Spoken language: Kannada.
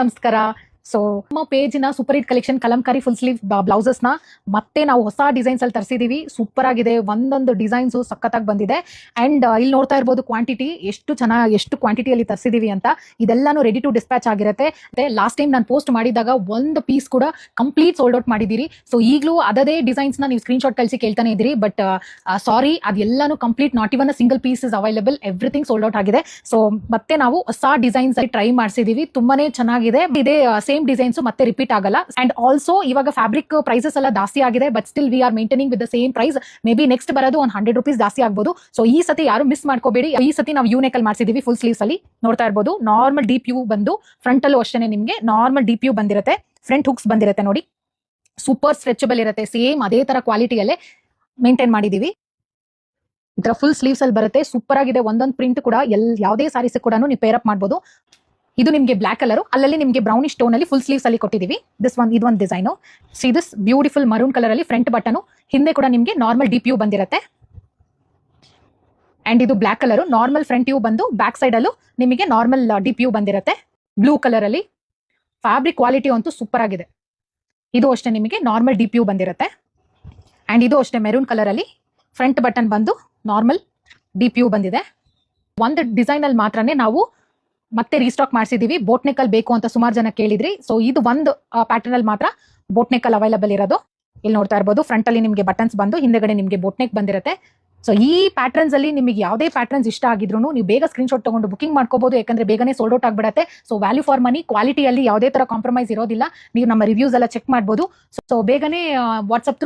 ನಮಸ್ಕಾರ. ಸೊ ನಮ್ಮ ಪೇಜಿನ super hit collection Kalamkari full sleeve blouses ನ ಮತ್ತೆ ನಾವು ಹೊಸ ಡಿಸೈನ್ಸ್ ಅಲ್ಲಿ ತರಿಸಿದೀವಿ. ಸೂಪರ್ ಆಗಿದೆ, ಒಂದೊಂದು ಡಿಸೈನ್ಸ್ ಸಖತ್ತಾಗಿ ಬಂದಿದೆ. ಅಂಡ್ ಇಲ್ಲಿ ನೋಡ್ತಾ ಇರ್ಬೋದು ಕ್ವಾಂಟಿಟಿ ಎಷ್ಟು ಕ್ವಾಂಟಿಟಿಯಲ್ಲಿ ತರಿಸಿದೀವಿ ಅಂತ. ಇದೆಲ್ಲಾನು ರೆಡಿ ಟು ಡಿಸ್ಪ್ಯಾಚ್ ಆಗಿರುತ್ತೆ. ಲಾಸ್ಟ್ ಟೈಮ್ ನಾನು ಪೋಸ್ಟ್ ಮಾಡಿದಾಗ ಒಂದು ಪೀಸ್ ಕೂಡ ಕಂಪ್ಲೀಟ್ ಸೋಲ್ಡ್ ಔಟ್ ಮಾಡಿದಿರಿ. ಸೊ ಈಗಲೂ ಅದೇ ಡಿಸೈನ್ಸ್ ನ ನೀವು ಸ್ಕ್ರೀನ್ ಶಾಟ್ ಕಳಿಸಿ ಕೇಳ್ತಾನೆ ಇದ್ದೀರಿ. ಬಟ್ ಸಾರಿ, ಅದೆಲ್ಲಾನು complete, not even a single piece is available. Everything sold out ಆಗಿದೆ. ಸೊ ಮತ್ತೆ ನಾವು ಹೊಸ ಡಿಸೈನ್ಸ್ ಅಲ್ಲಿ ಟ್ರೈ ಮಾಡಿಸಿದೀವಿ. ತುಂಬಾನೇ ಚೆನ್ನಾಗಿದೆ. ಇದೇ ಸೇಮ್ ಡಿಸೈನ್ಸ್ ಮತ್ತೆ ರಿಪೀಟ್ ಆಗಲ್ಲ. ಅಂಡ್ ಆಲ್ಸೋ ಇವಾಗ ಫ್ಯಾಬ್ರಿಕ್ ಪ್ರೈಸಸ್ ಎಲ್ಲ ಜಾಸ್ತಿ ಆಗಿದೆ. But still we are maintaining with the same price. Maybe next ಬರೋದು ಒಂದು 100 ರೂಪೀಸ್ ಜಾಸ್ತಿ ಆಗ್ಬೋದು. ಸೊ ಈ ಸತಿ ಯಾರು ಮಿಸ್ ಮಾಡ್ಕೋಬೇಡಿ. ಈ ಸತಿ ನಾವು ಯೂನೆಕ್ ಅಲ್ಲಿ ಮಾಡಿಸಿದೀವಿ. ಫುಲ್ ಸ್ಲೀವ್ಸ್ ಅಲ್ಲಿ ನೋಡ್ತಾ ಇರ್ಬೋದು. ನಾರ್ಮಲ್ ಡೀಪ್ ಯು ಬಂದು ಫ್ರಂಟ್ ಅಲ್ಲೂ ಅಷ್ಟೇ ನಿಮ್ಗೆ ನಾರ್ಮಲ್ ಡೀಪ್ ಯು ಬಂದಿರುತ್ತೆ. ಫ್ರಂಟ್ ಹುಕ್ಸ್ ಬಂದಿರುತ್ತೆ ನೋಡಿ. ಸೂಪರ್ ಸ್ಟ್ರೆಚಬಲ್ ಇರುತ್ತೆ. ಸೇಮ್ ಅದೇ ತರ ಕ್ವಾಲಿಟಿಯಲ್ಲೇ ಮೇಂಟೈನ್ ಮಾಡಿದೀವಿ. ಈ ತರ ಫುಲ್ ಸ್ಲೀವ್ಸ್ ಅಲ್ಲಿ ಬರುತ್ತೆ. ಸೂಪರ್ ಆಗಿದೆ. ಒಂದೊಂದು ಪ್ರಿಂಟ್ ಕೂಡ ಯಾವುದೇ ಸಾರೀಸ್ ಕೂಡ ನೀವು ಪೇರ್ ಅಪ್ ಮಾಡಬಹುದು. ಇದು ನಿಮಗೆ ಬ್ಲಾಕ್ ಕಲರ್, ಅಲ್ಲಲ್ಲಿ ನಿಮಗೆ ಬ್ರೌನಿಶ್ ಟೋನ್ ಅಲ್ಲಿ ಫುಲ್ ಸ್ಲೀವ್ಸ್ ಅಲ್ಲಿ ಕೊಟ್ಟಿದೀವಿ. ಇದೊಂದು design. See this beautiful maroon colour ಅಲ್ಲಿ ಫ್ರಂಟ್ ಬಟನ್, ಹಿಂದೆ ಕೂಡ ನಿಮಗೆ ನಾರ್ಮಲ್ ಡೀಪ್ ಯು ಬಂದಿರುತ್ತೆ. ಅಂಡ್ ಇದು black colour, normal front U ಬಂದು ಬ್ಯಾಕ್ ಸೈಡ್ ಅಲ್ಲೂ ನಿಮಗೆ ನಾರ್ಮಲ್ ಡೀಪ್ ಯು ಬಂದಿರುತ್ತೆ. ಬ್ಲೂ ಕಲರ್ ಅಲ್ಲಿ ಫ್ಯಾಬ್ರಿಕ್ ಕ್ವಾಲಿಟಿ ಅಂತೂ ಸೂಪರ್ ಆಗಿದೆ. ಇದು ಅಷ್ಟೇ ನಿಮಗೆ ನಾರ್ಮಲ್ ಡೀಪ್ ಯು ಬಂದಿರುತ್ತೆ. ಅಂಡ್ ಇದು ಅಷ್ಟೇ ಮೆರೂನ್ ಕಲರ್ ಅಲ್ಲಿ ಫ್ರಂಟ್ ಬಟನ್ ಬಂದು ನಾರ್ಮಲ್ ಡೀಪ್ ಯು ಬಂದಿದೆ. ಒಂದು ಡಿಸೈನ್ ಅಲ್ಲಿ ಮಾತ್ರನೇ ನಾವು ಮತ್ತೆ ರೀಸ್ಟಾಕ್ ಮಾಡಿಸಿದೀವಿ. ಬೋಟ್ನೆಕ್ ಅಲ್ಲಿ ಬೇಕು ಅಂತ ಸುಮಾರು ಜನ ಕೇಳಿದ್ರಿ. ಸೊ ಇದು ಒಂದು ಪ್ಯಾಟರ್ನ್ ಅಲ್ಲಿ ಮಾತ್ರ ಬೋಟ್ನೆಕ್ ಅಲ್ಲಿ ಅವೈಲಬಲ್ ಇರೋದು. ಇಲ್ಲಿ ನೋಡ್ತಾ ಇರ್ಬೋದು. ಫ್ರಂಟ್ ಅಲ್ಲಿ ನಿಮಗೆ ಬಟನ್ಸ್ ಬಂದು ಹಿಂದೆಗಡೆ ನಿಮಗೆ ಬೋಟ್ನೆಕ್ ಬಂದಿರುತ್ತೆ. ಸೊ ಈ ಪ್ಯಾಟರ್ನ್ಸ್ ಅಲ್ಲಿ ನಿಮಗೆ ಯಾವುದೇ ಪ್ಯಾಟರ್ನ್ಸ್ ಇಷ್ಟ ಆಗಿದ್ರು ನೀವು ಬೇಗ ಸ್ಕ್ರೀನ್ ಶಾಟ್ ತಗೊಂಡು ಬುಕಿಂಗ್ ಮಾಡ್ಕೋಬಹುದು. ಯಾಕಂದ್ರೆ ಬೇಗನೆ ಸೋಲ್ಡ್ ಔಟ್ ಆಗ್ಬಿಡುತ್ತೆ. ಸೊ ವ್ಯಾಲ್ಯೂ ಫಾರ್ ಮನಿ, ಕ್ವಾಲಿಟಿಯಲ್ಲಿ ಯಾವುದೇ ತರ ಕಾಂಪ್ರಮೈಸ್ ಇರೋದಿಲ್ಲ. ನೀವು ನಮ್ಮ ರಿವ್ಯೂಸ್ ಎಲ್ಲ ಚೆಕ್ ಮಾಡಬಹುದು. ಸೊ ಬೇಗನೆ ವಾಟ್ಸ್ಆಪ್